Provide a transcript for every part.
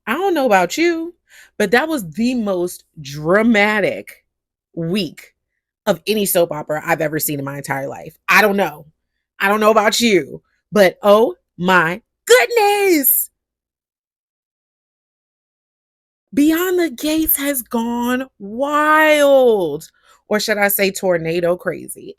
I don't know about you, but that was the most dramatic week of any soap opera I've ever seen in my entire life. I don't know. I don't know about you, but oh my goodness. Beyond the Gates has gone wild. Or should I say tornado crazy?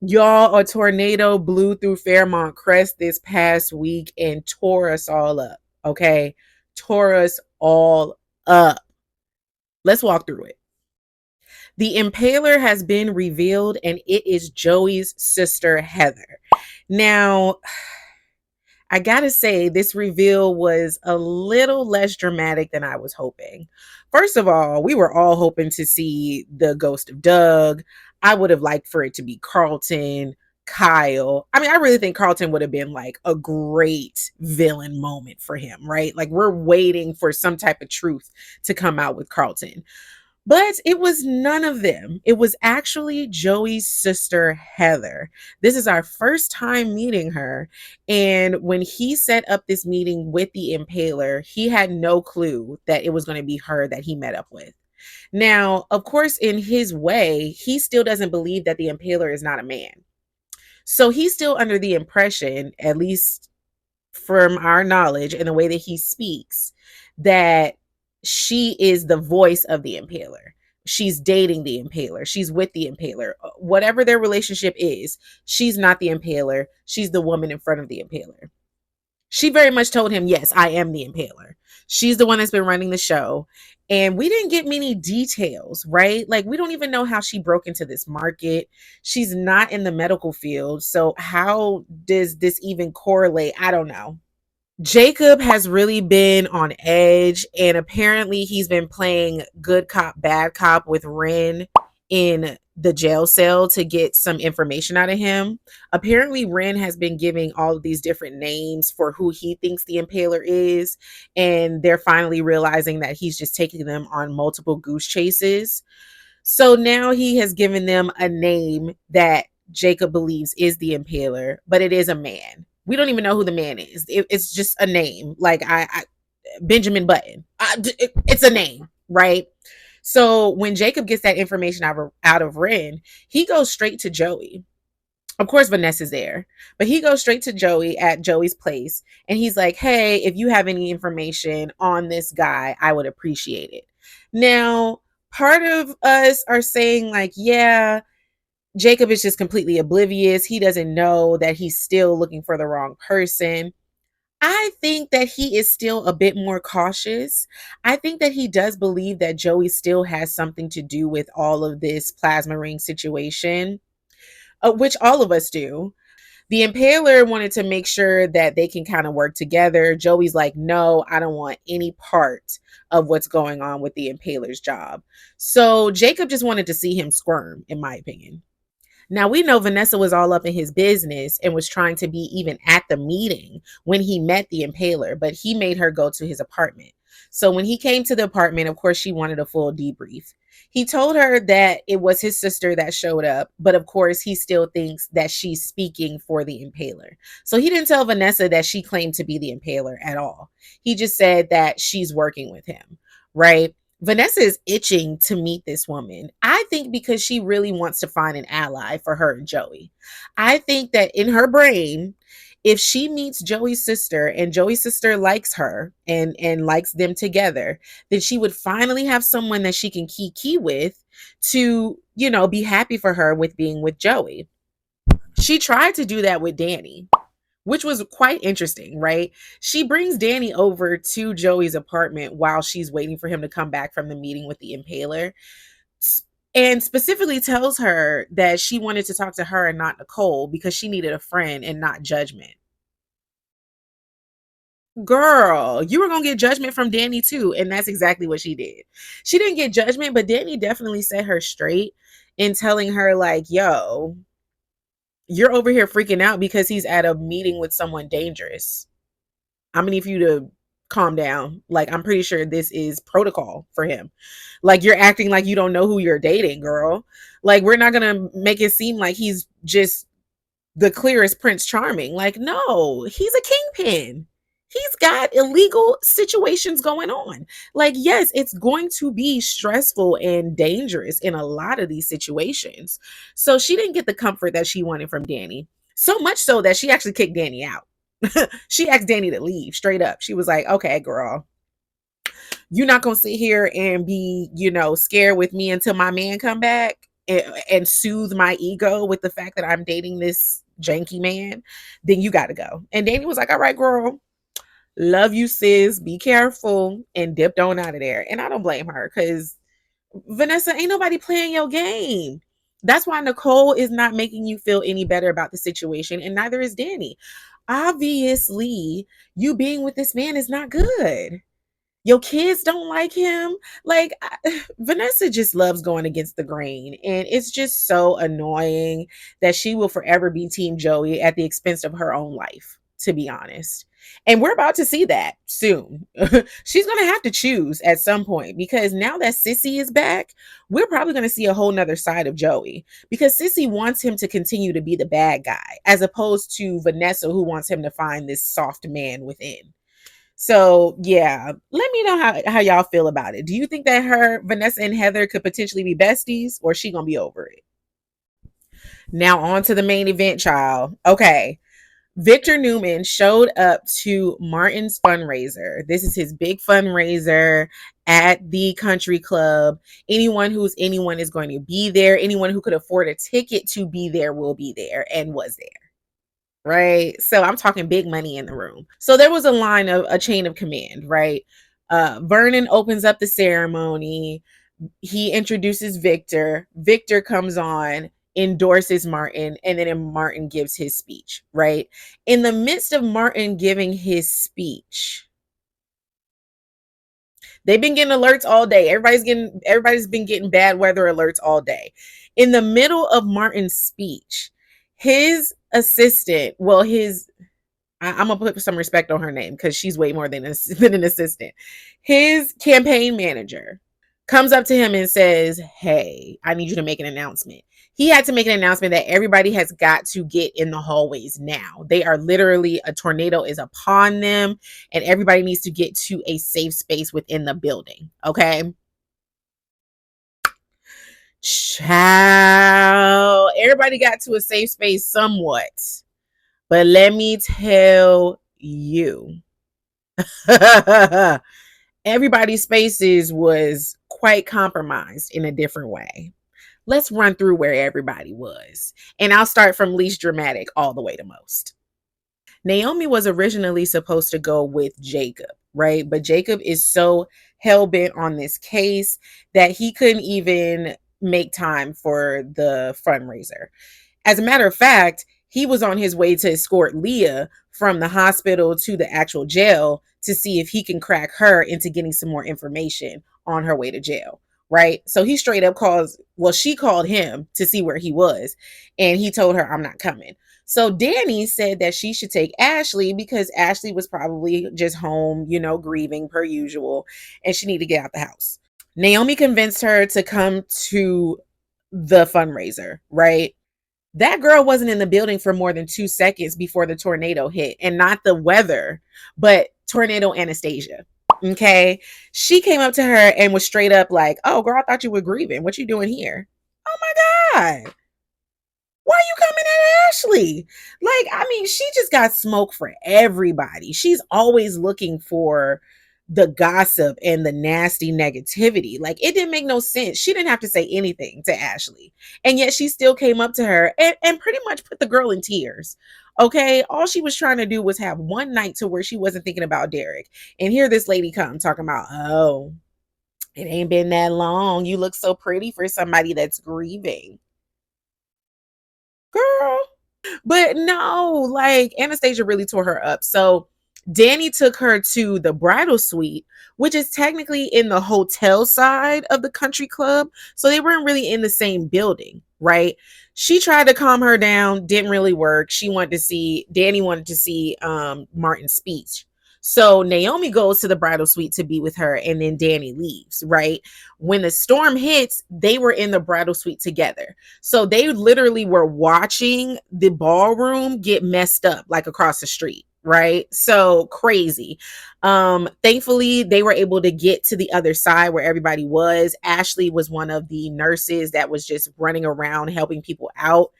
Y'all, a tornado blew through Fairmont Crest this past week and tore us all up. Okay. Tore us all up. Let's walk through it. The impaler has been revealed and it is Joey's sister, Heather. Now, I gotta say, this reveal was a little less dramatic than I was hoping. First of all, we were all hoping to see the ghost of Doug. I would have liked for it to be Carlton, Kyle. I mean, I really think Carlton would have been like a great villain moment for him, right? Like, we're waiting for some type of truth to come out with Carlton. But it was none of them. It was actually Joey's sister, Heather. This is our first time meeting her. And when he set up this meeting with the impaler, he had no clue that it was going to be her that he met up with. Now, of course, in his way, he still doesn't believe that the impaler is not a man. So he's still under the impression, at least from our knowledge and the way that he speaks, that she is the voice of the impaler. She's dating the impaler. She's with the impaler. Whatever their relationship is, she's not the impaler. She's the woman in front of the impaler. She very much told him, yes, I am the impaler. She's the one that's been running the show. And we didn't get many details, right? Like, we don't even know how she broke into this market. She's not in the medical field. So, how does this even correlate? I don't know. Jacob has really been on edge, and apparently he's been playing good cop, bad cop with Ren in the jail cell to get some information out of him. Apparently, Ren has been giving all of these different names for who he thinks the impaler is, and they're finally realizing that he's just taking them on multiple goose chases. So now he has given them a name that Jacob believes is the impaler, but it is a man. We don't even know who the man is. It's just a name. Like Benjamin Button. It's a name, right? So when Jacob gets that information out of Ren, he goes straight to Joey. Of course, Vanessa's there, but he goes straight to Joey at Joey's place, and he's like, "Hey, if you have any information on this guy, I would appreciate it." Now, part of us are saying like, yeah, Jacob is just completely oblivious. He doesn't know that he's still looking for the wrong person. I think that he is still a bit more cautious. I think that he does believe that Joey still has something to do with all of this plasma ring situation, which all of us do. The impaler wanted to make sure that they can kind of work together. Joey's like, no, I don't want any part of what's going on with the impaler's job. So Jacob just wanted to see him squirm, in my opinion. Now, we know Vanessa was all up in his business and was trying to be even at the meeting when he met the impaler, but he made her go to his apartment. So when he came to the apartment, of course, she wanted a full debrief. He told her that it was his sister that showed up, but of course, he still thinks that she's speaking for the impaler. So he didn't tell Vanessa that she claimed to be the impaler at all. He just said that she's working with him, right? Vanessa is itching to meet this woman. I think because she really wants to find an ally for her and Joey. I think that in her brain, if she meets Joey's sister and Joey's sister likes her and likes them together, then she would finally have someone that she can key with to, be happy for her with being with Joey. She tried to do that with Danny, which was quite interesting, right? She brings Danny over to Joey's apartment while she's waiting for him to come back from the meeting with the impaler, and specifically tells her that she wanted to talk to her and not Nicole because she needed a friend and not judgment. Girl, you were going to get judgment from Danny too. And that's exactly what she did. She didn't get judgment, but Danny definitely set her straight in telling her, like, yo, you're over here freaking out because he's at a meeting with someone dangerous. I'm gonna need for you to calm down. Like, I'm pretty sure this is protocol for him. Like, you're acting like you don't know who you're dating, girl. Like, we're not gonna make it seem like he's just the clearest Prince Charming. Like, no, he's a kingpin. He's got illegal situations going on. Like, yes, it's going to be stressful and dangerous in a lot of these situations. So she didn't get the comfort that she wanted from Danny. So much so that she actually kicked Danny out. She asked Danny to leave straight up. She was like, okay, girl, you're not gonna sit here and be, scared with me until my man come back and soothe my ego with the fact that I'm dating this janky man. Then you got to go. And Danny was like, all right, girl, love you, sis. Be careful, and dipped on out of there. And I don't blame her because Vanessa, ain't nobody playing your game. That's why Nicole is not making you feel any better about the situation, and neither is Danny. Obviously, you being with this man is not good. Your kids don't like him. Like, Vanessa just loves going against the grain. And it's just so annoying that she will forever be Team Joey at the expense of her own life, to be honest. And we're about to see that soon. She's going to have to choose at some point because now that Sissy is back, we're probably going to see a whole nother side of Joey because Sissy wants him to continue to be the bad guy as opposed to Vanessa, who wants him to find this soft man within. So yeah, let me know how y'all feel about it. Do you think that Vanessa and Heather could potentially be besties, or is she gonna be over it? Now on to the main event, child. Okay. Victor Newman showed up to Martin's fundraiser. This is his big fundraiser at the country club. Anyone is going to be there. Anyone who could afford a ticket to be there will be there and was there. Right? So I'm talking big money in the room. So there was a chain of command, right? Vernon opens up the ceremony. He introduces Victor. Victor comes on, endorses Martin, and then Martin gives his speech, right? In the midst of Martin giving his speech, they've been getting alerts all day. Everybody's been getting bad weather alerts all day. In the middle of Martin's speech, his assistant, well, I'm gonna put some respect on her name because she's way more than an assistant. His campaign manager comes up to him and says, "Hey, I need you to make an announcement." He had to make an announcement that everybody has got to get in the hallways now. They are literally, a tornado is upon them, and everybody needs to get to a safe space within the building. Okay. Child, everybody got to a safe space somewhat. But let me tell you, everybody's spaces was quite compromised in a different way. Let's run through where everybody was. And I'll start from least dramatic all the way to most. Naomi was originally supposed to go with Jacob, right? But Jacob is so hell bent on this case that he couldn't even make time for the fundraiser. As a matter of fact, he was on his way to escort Leah from the hospital to the actual jail to see if he can crack her into getting some more information on her way to jail. Right. So he straight up she called him to see where he was. And he told her, I'm not coming. So Danny said that she should take Ashley because Ashley was probably just home, grieving per usual. And she needed to get out the house. Naomi convinced her to come to the fundraiser. Right. That girl wasn't in the building for more than 2 seconds before the tornado hit, and not the weather, but tornado Anastasia. Okay. She came up to her and was straight up like, "Oh, girl, I thought you were grieving. What you doing here?" Oh my God. Why are you coming at Ashley? Like, I mean, she just got smoke for everybody. She's always looking for the gossip and the nasty negativity. Like, it didn't make no sense. She didn't have to say anything to Ashley. And yet she still came up to her and pretty much put the girl in tears. Okay. All she was trying to do was have one night to where she wasn't thinking about Derek. And here this lady come talking about, oh, it ain't been that long. You look so pretty for somebody that's grieving. Girl. But no, like, Anastasia really tore her up. So Danny took her to the bridal suite, which is technically in the hotel side of the country club. So they weren't really in the same building, right? She tried to calm her down, didn't really work. Danny wanted to see Martin's speech. So Naomi goes to the bridal suite to be with her, and then Danny leaves, right? When the storm hits, they were in the bridal suite together. So they literally were watching the ballroom get messed up, like across the street, right? So crazy. Thankfully they were able to get to the other side where everybody was. Ashley was one of the nurses that was just running around helping people out,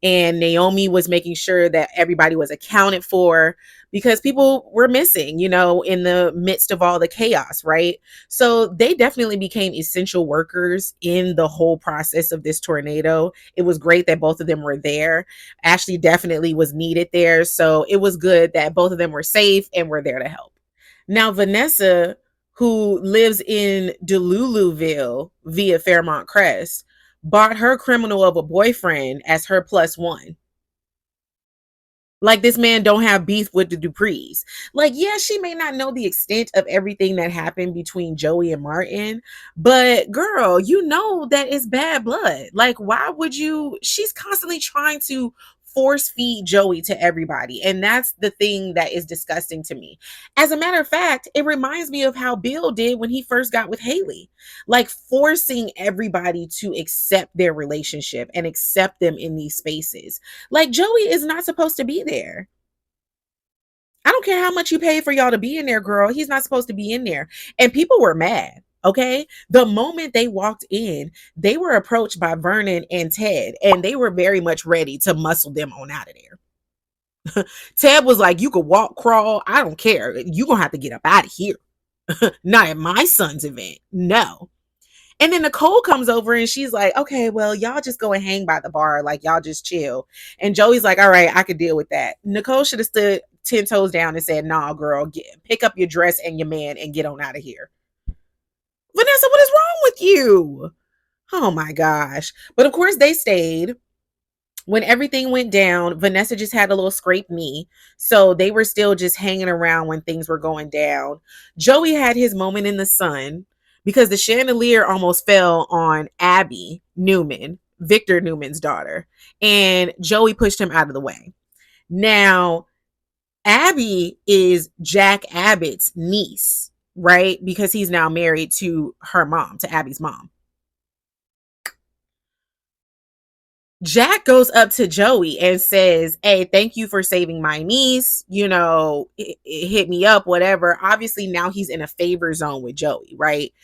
and Naomi was making sure that everybody was accounted for because people were missing, in the midst of all the chaos, right? So they definitely became essential workers in the whole process of this tornado. It was great that both of them were there. Ashley definitely was needed there. So it was good that both of them were safe and were there to help. Now, Vanessa, who lives in Deluluville via Fairmont Crest, bought her criminal of a boyfriend as her plus one. Like, this man don't have beef with the Duprees. Like, yeah, she may not know the extent of everything that happened between Joey and Martin, but girl, you know that it's bad blood. Like, why would you? She's constantly trying to force feed Joey to everybody. And that's the thing that is disgusting to me. As a matter of fact, it reminds me of how Bill did when he first got with Haley, like forcing everybody to accept their relationship and accept them in these spaces. Like, Joey is not supposed to be there. I don't care how much you pay for y'all to be in there, girl. He's not supposed to be in there. And people were mad. Okay. The moment they walked in, they were approached by Vernon and Ted, and they were very much ready to muscle them on out of there. Ted was like, you could walk, crawl. I don't care. You're going to have to get up out of here. Not at my son's event. No. And then Nicole comes over and she's like, okay, well, y'all just go and hang by the bar. Like, y'all just chill. And Joey's like, all right, I could deal with that. Nicole should have stood 10 toes down and said, nah, girl, pick up your dress and your man and get on out of here. Vanessa, what is wrong with you? Oh my gosh. But of course, they stayed. When everything went down, Vanessa just had a little scraped knee. So they were still just hanging around when things were going down. Joey had his moment in the sun because the chandelier almost fell on Abby Newman, Victor Newman's daughter, and Joey pushed him out of the way. Now, Abby is Jack Abbott's niece, right? Because he's now married to her mom, to Abby's mom. Jack goes up to Joey and says, hey, thank you for saving my niece. It hit me up, whatever. Obviously, now he's in a favor zone with Joey, right?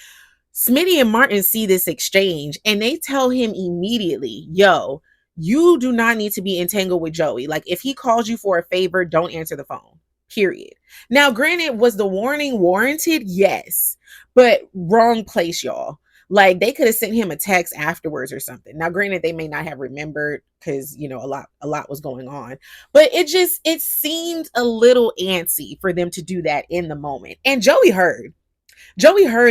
Smitty and Martin see this exchange and they tell him immediately, yo, you do not need to be entangled with Joey. Like, if he calls you for a favor, don't answer the phone, period. Now, granted, was the warning warranted? Yes, but wrong place, y'all. Like, they could have sent him a text afterwards or something. Now, granted, they may not have remembered because, a lot was going on, but it seemed a little antsy for them to do that in the moment. And Joey heard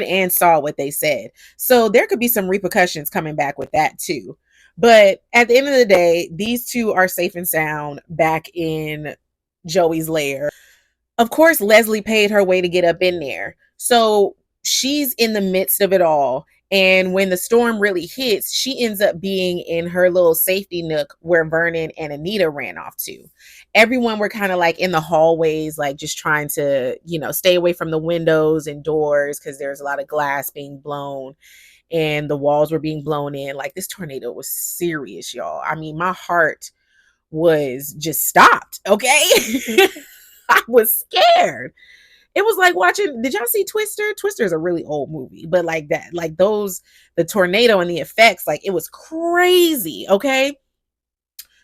and saw what they said. So there could be some repercussions coming back with that too. But at the end of the day, these two are safe and sound back in Joey's lair. Of course, Leslie paid her way to get up in there. So she's in the midst of it all. And when the storm really hits, she ends up being in her little safety nook where Vernon and Anita ran off to. Everyone were kind of like in the hallways, like just trying to, stay away from the windows and doors because there's a lot of glass being blown and the walls were being blown in. Like, this tornado was serious, y'all. I mean, my heart was just stopped. Okay. I was scared. It was like watching, did y'all see Twister? Twister is a really old movie, but like that, like the tornado and the effects, like it was crazy. Okay.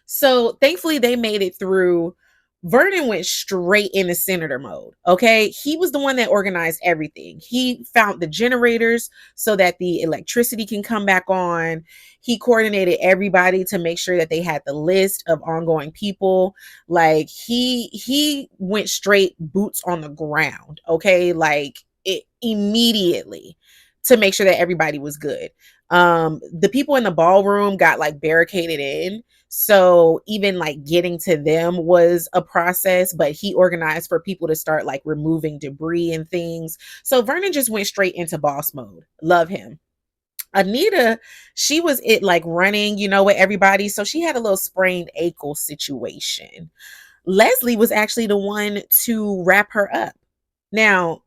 So thankfully they made it through. Vernon went straight into senator mode. Okay. He was the one that organized everything. He found the generators so that the electricity can come back on. He coordinated everybody to make sure that they had the list of ongoing people. Like, he went straight boots on the ground. Okay. Like, it immediately to make sure that everybody was good. The people in the ballroom got like barricaded in. So even like getting to them was a process, but he organized for people to start like removing debris and things. So Vernon just went straight into boss mode. Love him. Anita, she was like running, with everybody. So she had a little sprained ankle situation. Leslie was actually the one to wrap her up. Now,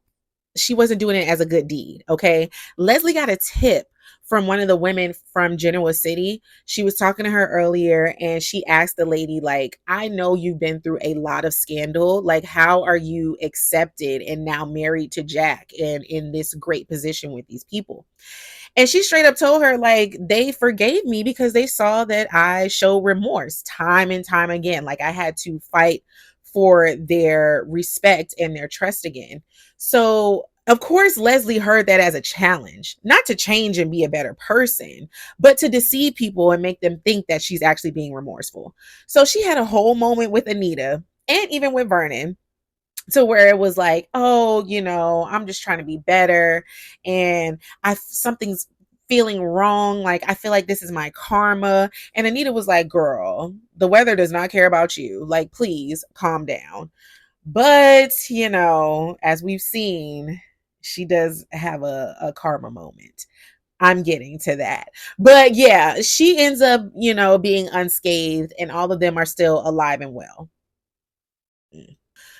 she wasn't doing it as a good deed. Okay. Leslie got a tip from one of the women from Genoa City. She was talking to her earlier and she asked the lady, like, I know you've been through a lot of scandal. Like, how are you accepted and now married to Jack and in this great position with these people? And she straight up told her, like, they forgave me because they saw that I show remorse time and time again. Like, I had to fight for their respect and their trust again. So, of course, Leslie heard that as a challenge, not to change and be a better person, but to deceive people and make them think that she's actually being remorseful. So, she had a whole moment with Anita and even with Vernon to where it was like, oh, I'm just trying to be better, and something's feeling wrong, like I feel like this is my karma. And Anita was like, girl, the weather does not care about you, like, please calm down. But as we've seen, she does have a karma moment. I'm getting to that. But yeah, she ends up being unscathed, and all of them are still alive and well.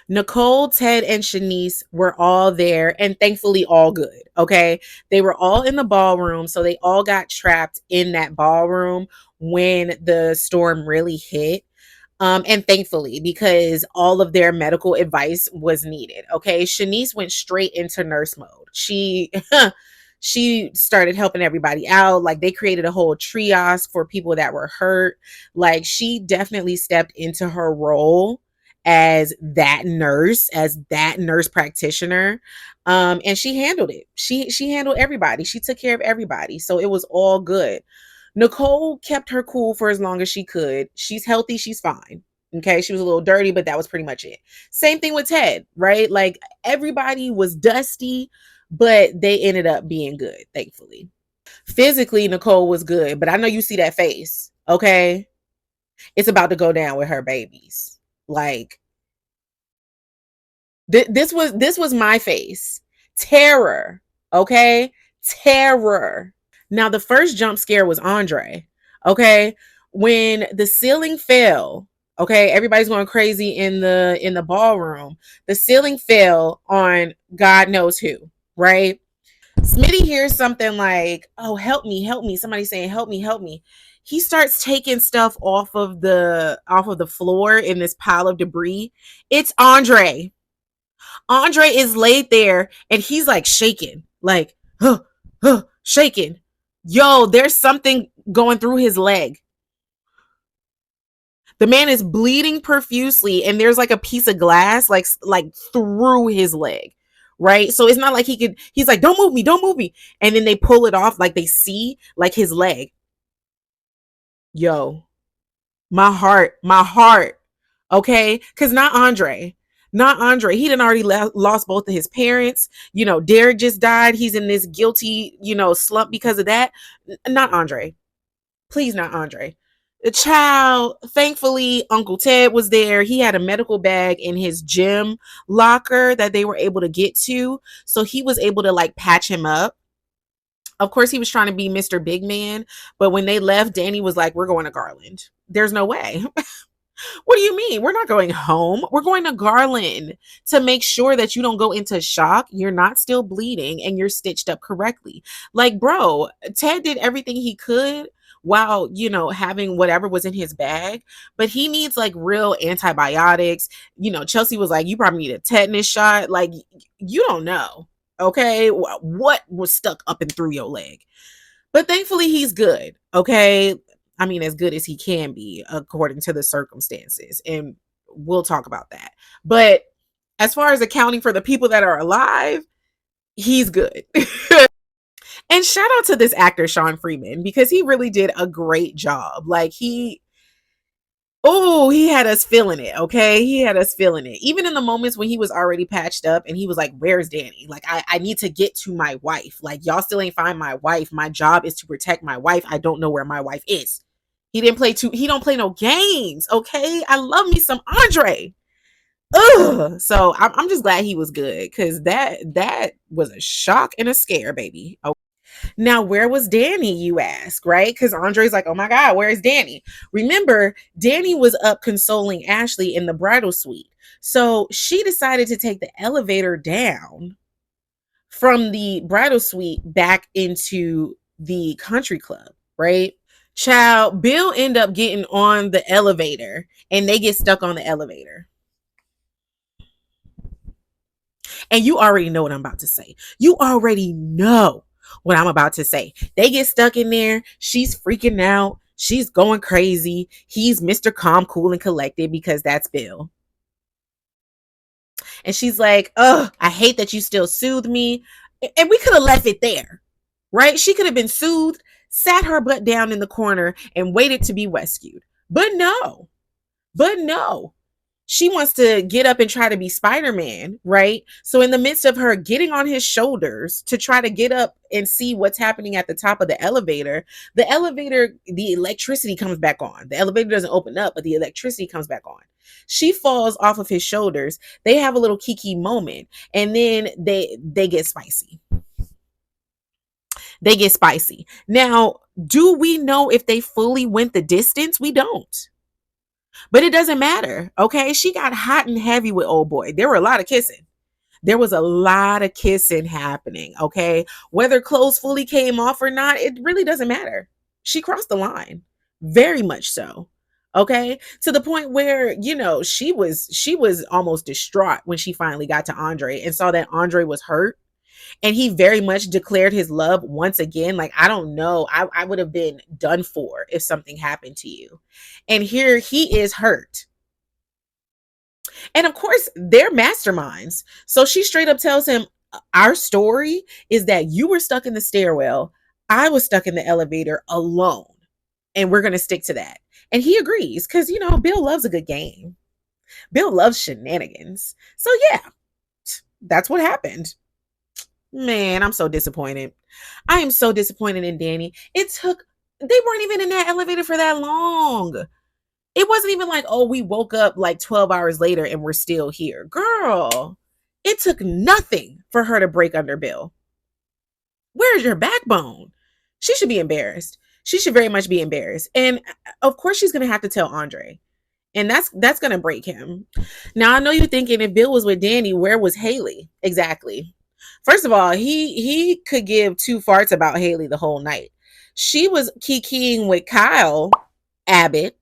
Nicole, Ted, and Shanice were all there and thankfully all good. Okay. They were all in the ballroom. So they all got trapped in that ballroom when the storm really hit. And thankfully, because all of their medical advice was needed. Okay. Shanice went straight into nurse mode. She started helping everybody out. Like, they created a whole triage for people that were hurt. Like, she definitely stepped into her role as that nurse practitioner. And she handled it. She handled everybody. She took care of everybody. So it was all good. Nicole kept her cool for as long as she could. She's healthy, she's fine. Okay, she was a little dirty, but that was pretty much it. Same thing with Ted, right? Like, everybody was dusty, but they ended up being good, thankfully. Physically, Nicole was good, but I know you see that face, okay? It's about to go down with her babies. Like, this was my face. Terror, okay? Terror. Now, the first jump scare was Andre, okay? When the ceiling fell, okay, everybody's going crazy in the ballroom. The ceiling fell on God knows who, right? Smitty hears something like, "Oh, help me, help me." Somebody saying, "Help me, help me." He starts taking stuff off of the floor in this pile of debris. It's Andre. Andre is laid there and he's like shaking, like, shaking. Yo, there's something going through his leg. The man is bleeding profusely, and there's like a piece of glass, like through his leg. Right. So it's not like he's like, don't move me, don't move me. And then they pull it off, like they see like his leg. Yo, my heart. Okay. Cause not Andre. He done already lost both of his parents. Derek just died. He's in this guilty, slump because of that. Not Andre. Please, not Andre. The child, thankfully, Uncle Ted was there. He had a medical bag in his gym locker that they were able to get to. So he was able to like patch him up. Of course, he was trying to be Mr. Big Man. But when they left, Danny was like, we're going to Garland. There's no way. What do you mean? We're not going home. We're going to Garland to make sure that you don't go into shock, you're not still bleeding, and you're stitched up correctly. Like, bro, Ted did everything he could while, having whatever was in his bag, but he needs like real antibiotics. Chelsea was like, you probably need a tetanus shot. Like, you don't know. Okay. What was stuck up and through your leg? But thankfully, he's good. Okay. I mean, as good as he can be according to the circumstances. And we'll talk about that. But as far as accounting for the people that are alive, he's good. And shout out to this actor, Sean Freeman, because he really did a great job. Like, he had us feeling it. Okay. He had us feeling it. Even in the moments when he was already patched up and he was like, where's Danny? Like, I need to get to my wife. Like, y'all still ain't find my wife. My job is to protect my wife. I don't know where my wife is. He don't play no games. Okay. I love me some Andre. Ugh. So I'm just glad he was good, because that was a shock and a scare, baby. Okay. Now, where was Danny, you ask, right? Because Andre's like, oh my God, where is Danny? Remember, Danny was up consoling Ashley in the bridal suite. So she decided to take the elevator down from the bridal suite back into the country club, right? Child, Bill end up getting on the elevator and they get stuck on the elevator. And you already know what I'm about to say. You already know what I'm about to say. They get stuck in there. She's freaking out. She's going crazy. He's Mr. Calm, cool, and collected because that's Bill. And she's like, "Oh, I hate that you still soothe me." And we could have left it there, right? She could have been soothed, sat her butt down in the corner, and waited to be rescued. But no, she wants to get up and try to be Spider-Man, right? So in the midst of her getting on his shoulders to try to get up and see what's happening at the top of the elevator, the electricity comes back on. The elevator doesn't open up, but the electricity comes back on. She falls off of his shoulders. They have a little kiki moment, and then they get spicy. They get spicy. Now, do we know if they fully went the distance? We don't. But it doesn't matter. Okay. She got hot and heavy with old boy. There were a lot of kissing. There was a lot of kissing happening. Okay. Whether clothes fully came off or not, it really doesn't matter. She crossed the line. Very much so. Okay. To the point where, she was almost distraught when she finally got to Andre and saw that Andre was hurt, and he very much declared his love once again. Like, I don't know, I would have been done for if something happened to you, and here he is hurt. And of course they're masterminds, so she straight up tells him, our story is that you were stuck in the stairwell, I was stuck in the elevator alone, and we're going to stick to that. And he agrees because, Bill loves a good game. Bill loves shenanigans. So yeah, that's what happened. Man, I'm so disappointed. I am so disappointed in Danny. They weren't even in that elevator for that long. It wasn't even like, oh, we woke up like 12 hours later and we're still here. Girl, it took nothing for her to break under Bill. Where's your backbone? She should be embarrassed. She should very much be embarrassed. And of course, she's going to have to tell Andre. And that's going to break him. Now, I know you're thinking, if Bill was with Danny, where was Haley? Exactly. First of all, he could give two farts about Haley the whole night. She was kikiing with Kyle Abbott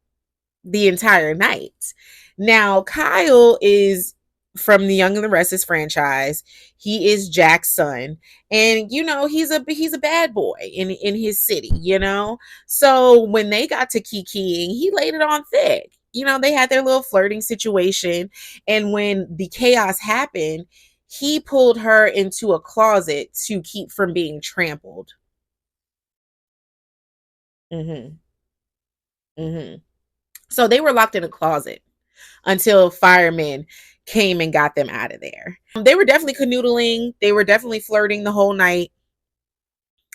the entire night. Now, Kyle is from the Young and the Restless franchise. He is Jack's son, and he's a bad boy in his city. So when they got to kikiing, he laid it on thick. They had their little flirting situation, and when the chaos happened, he pulled her into a closet to keep from being trampled. Mm-hmm. Mm-hmm. So they were locked in a closet until firemen came and got them out of there. They were definitely canoodling. They were definitely flirting the whole night.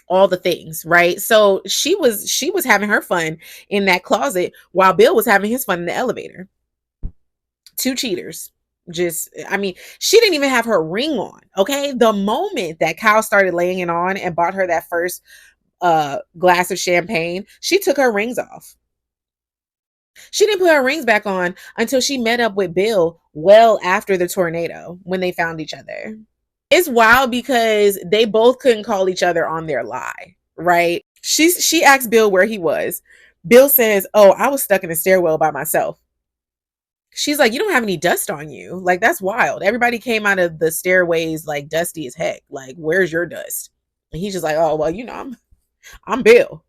All the things, right? So she was having her fun in that closet while Bill was having his fun in the elevator. Two cheaters. She didn't even have her ring on. Okay. The moment that Kyle started laying it on and bought her that first glass of champagne, she took her rings off. She didn't put her rings back on until she met up with Bill well after the tornado, when they found each other. It's wild because they both couldn't call each other on their lie, right? She asked Bill where he was. Bill says, "Oh, I was stuck in the stairwell by myself." She's like, "You don't have any dust on you. Like, that's wild. Everybody came out of the stairways like dusty as heck. Like, where's your dust?" And he's just like, "Oh, well, I'm Bill."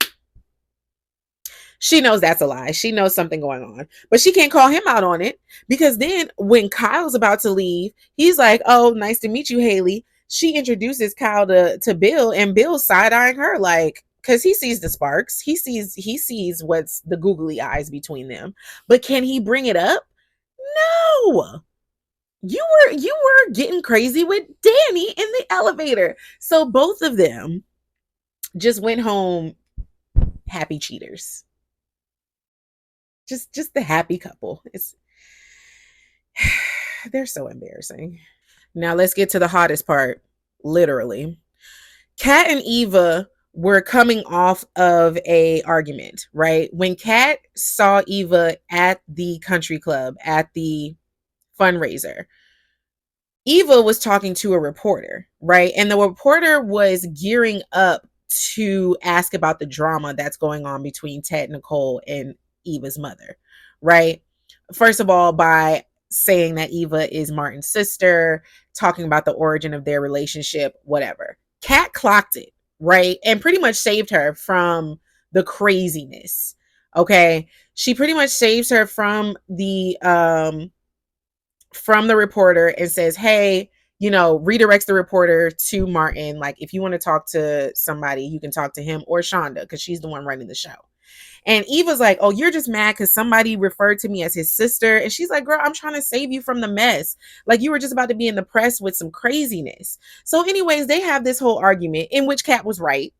She knows that's a lie. She knows something going on, but she can't call him out on it, because then when Kyle's about to leave, he's like, "Oh, nice to meet you, Haley." She introduces Kyle to Bill, and Bill's side-eyeing her like, because he sees the sparks. He sees what's the googly eyes between them. But can he bring it up? No. You were getting crazy with Danny in the elevator. So both of them just went home happy cheaters. Just the happy couple. They're so embarrassing. Now let's get to the hottest part, literally. Kat and Eva were coming off of a argument, right? When Kat saw Eva at the country club, at the fundraiser, Eva was talking to a reporter, right? And the reporter was gearing up to ask about the drama that's going on between Ted, Nicole, and Eva's mother, right? First of all, by saying that Eva is Martin's sister, talking about the origin of their relationship, whatever. Kat clocked it, right? And pretty much saved her from the craziness. Okay. She pretty much saves her from the reporter and says, hey, redirects the reporter to Martin. Like, if you want to talk to somebody, you can talk to him or Shonda, because she's the one running the show. And Eva's like, oh, you're just mad because somebody referred to me as his sister. And she's like, girl, I'm trying to save you from the mess. Like, you were just about to be in the press with some craziness. So anyways, they have this whole argument in which Kat was right.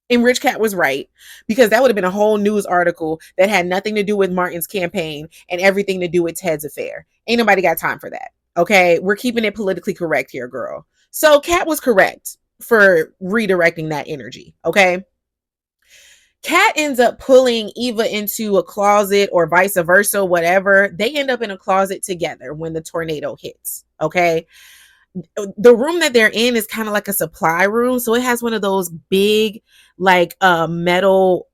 Because that would have been a whole news article that had nothing to do with Martin's campaign and everything to do with Ted's affair. Ain't nobody got time for that. Okay. We're keeping it politically correct here, girl. So Kat was correct for redirecting that energy. Okay. Kat ends up pulling Eva into a closet, or vice versa, whatever. They end up in a closet together when the tornado hits. Okay. The room that they're in is kind of like a supply room. So it has one of those big, like, metal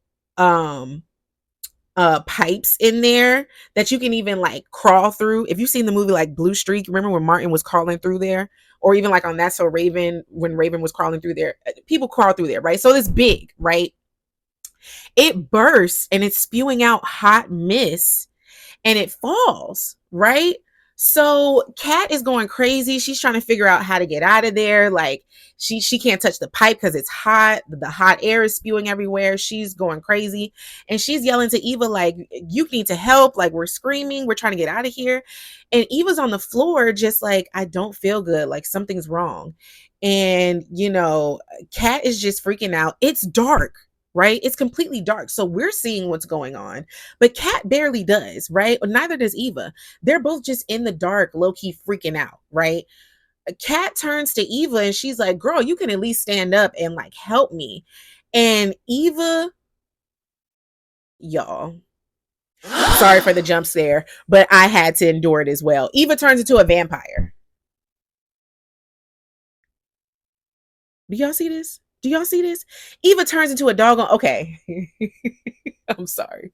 pipes in there that you can even like crawl through. If you've seen the movie like Blue Streak, remember when Martin was crawling through there? Or even like on That's So Raven, when Raven was crawling through there, people crawl through there, right? So it's big, right? It bursts and it's spewing out hot mist and it falls, right? So Kat is going crazy. She's trying to figure out how to get out of there. Like, she can't touch the pipe because it's hot. The hot air is spewing everywhere. She's going crazy. And she's yelling to Eva, like, you need to help. Like, we're screaming. We're trying to get out of here. And Eva's on the floor just like, I don't feel good. Like, something's wrong. And, Kat is just freaking out. It's dark, right? It's completely dark. So we're seeing what's going on, but Kat barely does, right? Neither does Eva. They're both just in the dark, low-key freaking out, right? Kat turns to Eva and she's like, girl, you can at least stand up and like help me. And Eva, y'all, sorry for the jump scare, but I had to endure it as well. Eva turns into a vampire. Do y'all see this? Eva turns into a doggone, okay. I'm sorry.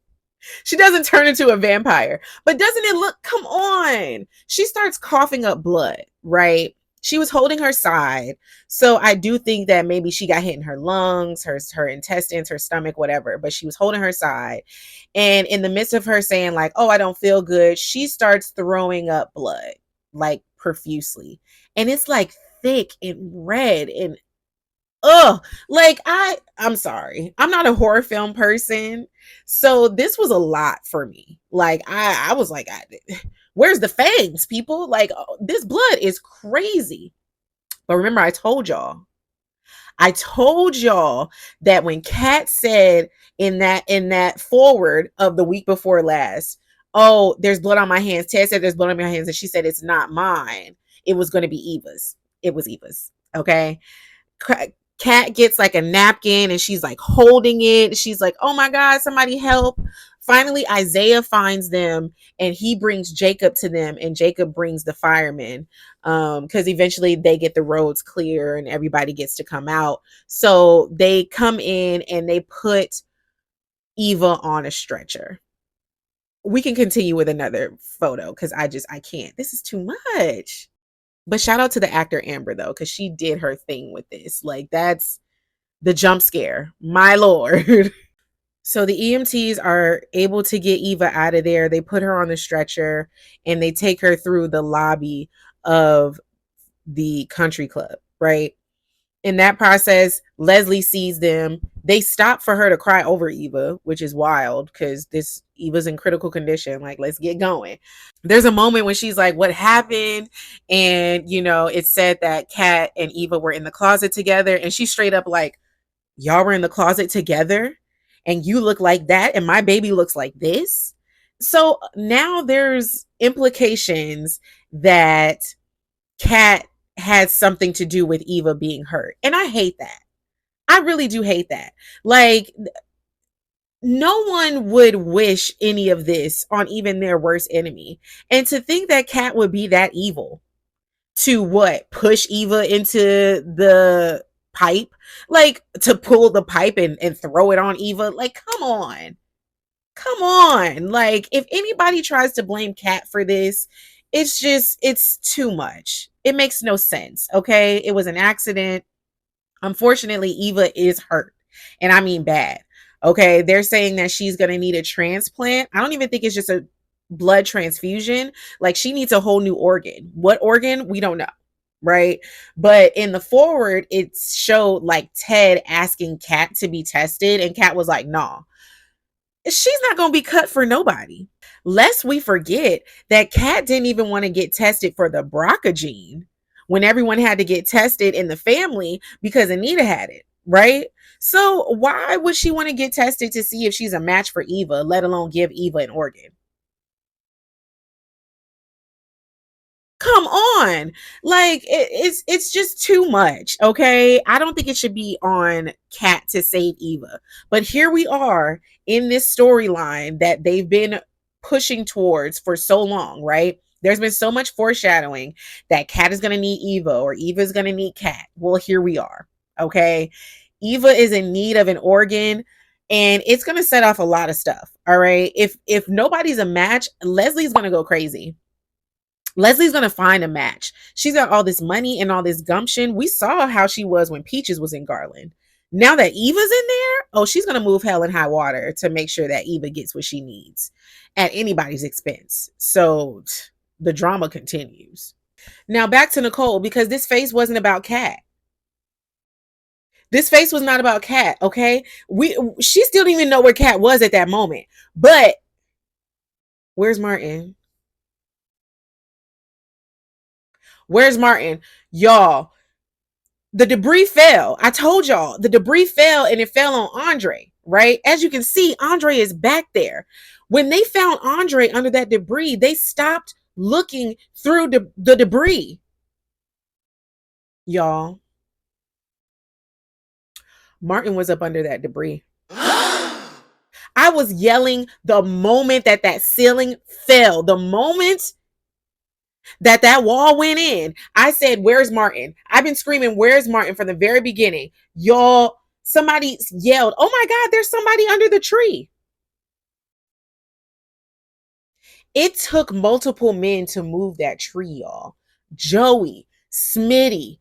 She doesn't turn into a vampire, but doesn't it look, come on. She starts coughing up blood, right? She was holding her side. So I do think that maybe she got hit in her lungs, her intestines, her stomach, whatever, but she was holding her side. And in the midst of her saying like, oh, I don't feel good, she starts throwing up blood, like profusely. And it's like thick and red and like I'm sorry. I'm not a horror film person. So this was a lot for me. Like I was like, where's the fangs, people? Like, this blood is crazy. But remember, I told y'all that when Kat said in that forward of the week before last, oh, there's blood on my hands. Ted said there's blood on my hands, and she said it's not mine. It was going to be Eva's. It was Eva's. Okay. Kat gets like a napkin and she's like holding it. She's like, oh my God, somebody help. Finally, Isaiah finds them and he brings Jacob to them, and Jacob brings the firemen because eventually they get the roads clear and everybody gets to come out. So they come in and they put Eva on a stretcher. We can continue with another photo because I can't. This is too much. But shout out to the actor Amber though, because she did her thing with this. Like, that's the jump scare, my lord. So the EMTs are able to get Eva out of there. They put her on the stretcher and they take her through the lobby of the country club, right? In that process, Leslie sees them. They stop for her to cry over Eva, which is wild because Eva's in critical condition. Like, let's get going. There's a moment when she's like, what happened? And, it said that Kat and Eva were in the closet together. And she's straight up like, y'all were in the closet together and you look like that and my baby looks like this. So now there's implications that Kat had something to do with Eva being hurt. And I hate that. I really do hate that. Like, no one would wish any of this on even their worst enemy. And to think that Kat would be that evil to push Eva into the pipe, like to pull the pipe and throw it on Eva. Like, come on. Come on. Like, if anybody tries to blame Kat for this, it's too much. It makes no sense. Okay. It was an accident. Unfortunately, Eva is hurt. And I mean bad. Okay. They're saying that she's going to need a transplant. I don't even think it's just a blood transfusion. Like, she needs a whole new organ. What organ? We don't know. Right. But in the forward, it showed like Ted asking Kat to be tested. And Kat was like, nah, she's not going to be cut for nobody. Lest we forget that Kat didn't even want to get tested for the BRCA gene when everyone had to get tested in the family because Anita had it, right? So why would she want to get tested to see if she's a match for Eva, let alone give Eva an organ? Come on. Like, it's just too much. Okay, I don't think it should be on Kat to save Eva, but here we are in this storyline that they've been pushing towards for so long, right? There's been so much foreshadowing that Kat is going to need Eva or Eva is going to need Kat. Well, here we are. Okay, Eva is in need of an organ, and it's going to set off a lot of stuff. All right, if nobody's a match, Leslie's going to go crazy. Leslie's gonna find a match. She's got all this money and all this gumption. We saw how she was when Peaches was in Garland. Now that Eva's in there, oh, she's gonna move hell and high water to make sure that Eva gets what she needs at anybody's expense. So the drama continues. Now back to Nicole, because this face wasn't about Kat. This face was not about Kat, okay? She still didn't even know where Kat was at that moment. But where's Martin? Where's Martin? Y'all, the debris fell. I told y'all the debris fell and it fell on Andre, right? As you can see, Andre is back there. When they found Andre under that debris, they stopped looking through the debris. Y'all, Martin was up under that debris. I was yelling the moment that ceiling fell. The moment that wall went in, I said, where's Martin? I've been screaming, where's Martin from the very beginning. Y'all, somebody yelled, oh my God, there's somebody under the tree. It took multiple men to move that tree, y'all. Joey, Smitty,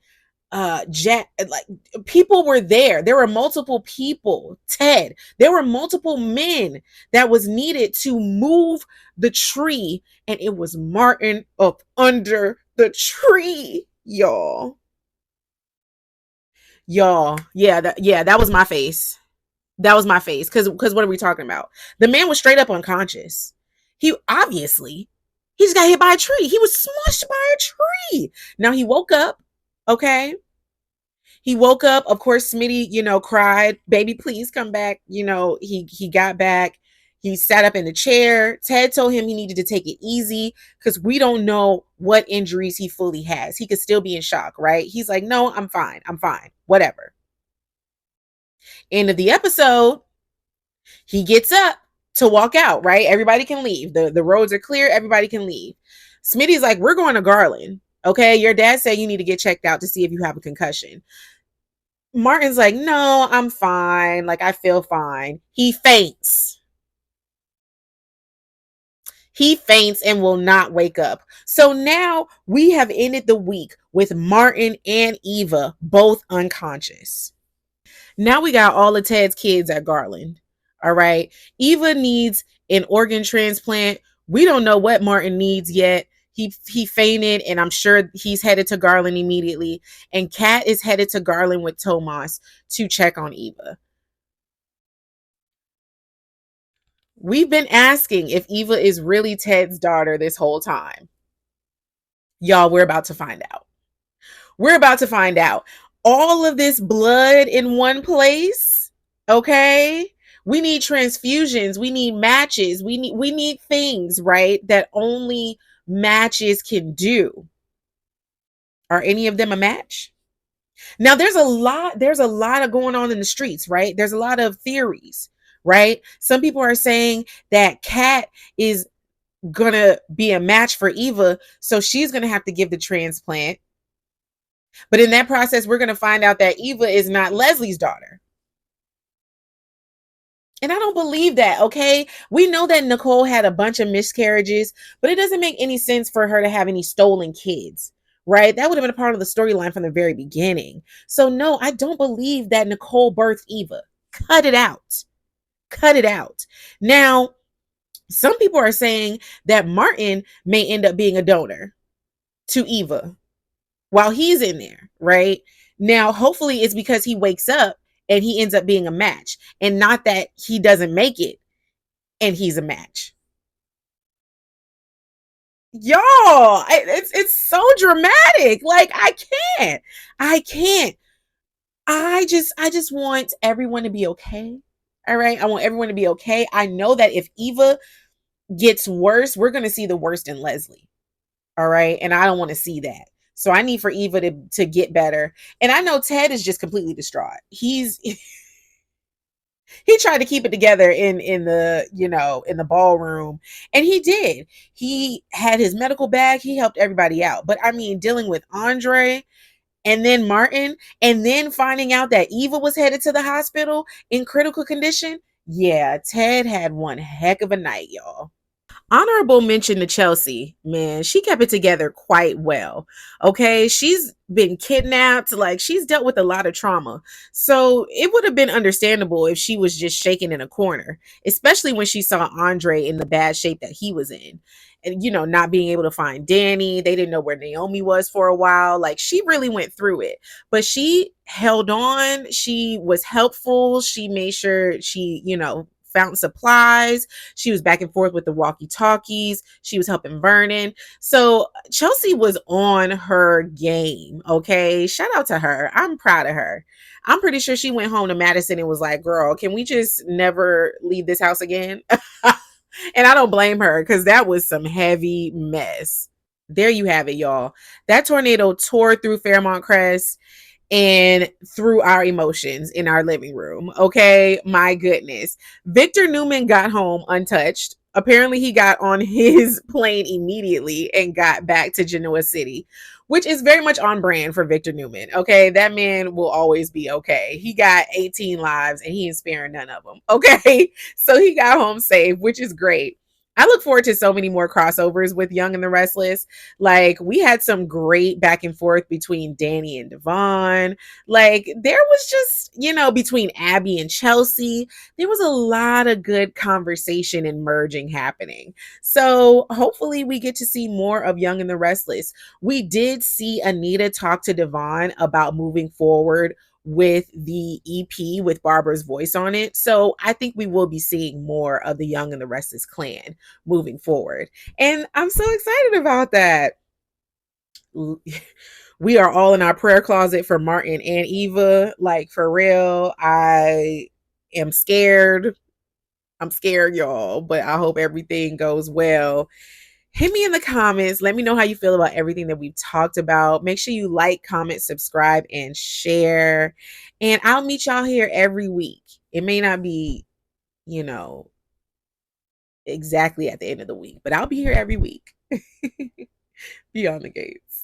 Jack, like, people were there. There were multiple people. Ted, there were multiple men that was needed to move the tree, and it was Martin up under the tree, y'all. Y'all, that was my face. That was my face. Because what are we talking about? The man was straight up unconscious. He obviously he just got hit by a tree. He was smushed by a tree. Now he woke up. Okay. He woke up. Of course, Smitty, cried, baby, please come back. He got back. He sat up in the chair. Ted told him he needed to take it easy because we don't know what injuries he fully has. He could still be in shock, right? He's like, no, I'm fine. I'm fine. Whatever. End of the episode, he gets up to walk out, right? Everybody can leave. The roads are clear. Everybody can leave. Smitty's like, we're going to Garland. Okay. Your dad said you need to get checked out to see if you have a concussion. Martin's like, no, I'm fine. Like, I feel fine. He faints. He faints and will not wake up. So now we have ended the week with Martin and Eva both unconscious. Now we got all of Ted's kids at Garland. All right. Eva needs an organ transplant. We don't know what Martin needs yet. He fainted, and I'm sure he's headed to Garland immediately. And Kat is headed to Garland with Tomas to check on Eva. We've been asking if Eva is really Ted's daughter this whole time. Y'all, we're about to find out. We're about to find out. All of this blood in one place, okay? We need transfusions. We need matches. We need things, right? That only matches can do. Are any of them a match? Now there's a lot of going on in the streets, right? There's a lot of theories, right? Some people are saying that Kat is gonna be a match for Eva, so she's gonna have to give the transplant. But in that process, we're going to find out that Eva is not Leslie's daughter. And I don't believe that, okay? We know that Nicole had a bunch of miscarriages, but it doesn't make any sense for her to have any stolen kids, right? That would have been a part of the storyline from the very beginning. So, no, I don't believe that Nicole birthed Eva. Cut it out. Cut it out. Now, some people are saying that Martin may end up being a donor to Eva while he's in there, right? Now, hopefully, it's because he wakes up and he ends up being a match and not that he doesn't make it and he's a match. Y'all, it's so dramatic. Like can't. I can't. I just want everyone to be okay. All right. I want everyone to be okay. I know that if Eva gets worse, we're going to see the worst in Leslie. All right. And I don't want to see that. So I need for Eva to get better. And I know Ted is just completely distraught. He tried to keep it together in the, in the ballroom, and he did. He had his medical bag. He helped everybody out. But I mean, dealing with Andre and then Martin, and then finding out that Eva was headed to the hospital in critical condition. Yeah, Ted had one heck of a night, y'all. Honorable mention to Chelsea, man. She kept it together quite well. Okay. She's been kidnapped. Like, she's dealt with a lot of trauma. So it would have been understandable if she was just shaken in a corner, especially when she saw Andre in the bad shape that he was in. And, not being able to find Danny. They didn't know where Naomi was for a while. Like, she really went through it. But she held on. She was helpful. She made sure she, found supplies. She was back and forth with the walkie talkies. She was helping Vernon. So Chelsea was on her game. Okay. Shout out to her. I'm proud of her. I'm pretty sure she went home to Madison and was like, girl, can we just never leave this house again? And I don't blame her, because that was some heavy mess. There you have it, y'all. That tornado tore through Fairmont Crest and through our emotions in our living room. Okay. My goodness. Victor Newman got home untouched. Apparently, he got on his plane immediately and got back to Genoa City, which is very much on brand for Victor Newman. Okay. That man will always be okay. He got 18 lives and he ain't sparing none of them. Okay. So he got home safe, which is great. I look forward to so many more crossovers with Young and the Restless. Like, we had some great back and forth between Danny and Devon. Like, there was just, between Abby and Chelsea, there was a lot of good conversation and merging happening. So hopefully we get to see more of Young and the Restless. We did see Anita talk to Devon about moving forward with the EP with Barbara's voice on it. So I think we will be seeing more of the Young and the Restless clan moving forward. And I'm so excited about that. We are all in our prayer closet for Martin and Eva. Like, for real, I am scared. I'm scared, y'all, but I hope everything goes well. Hit me in the comments. Let me know how you feel about everything that we've talked about. Make sure you like, comment, subscribe, and share. And I'll meet y'all here every week. It may not be, exactly at the end of the week, but I'll be here every week. Beyond the Gates.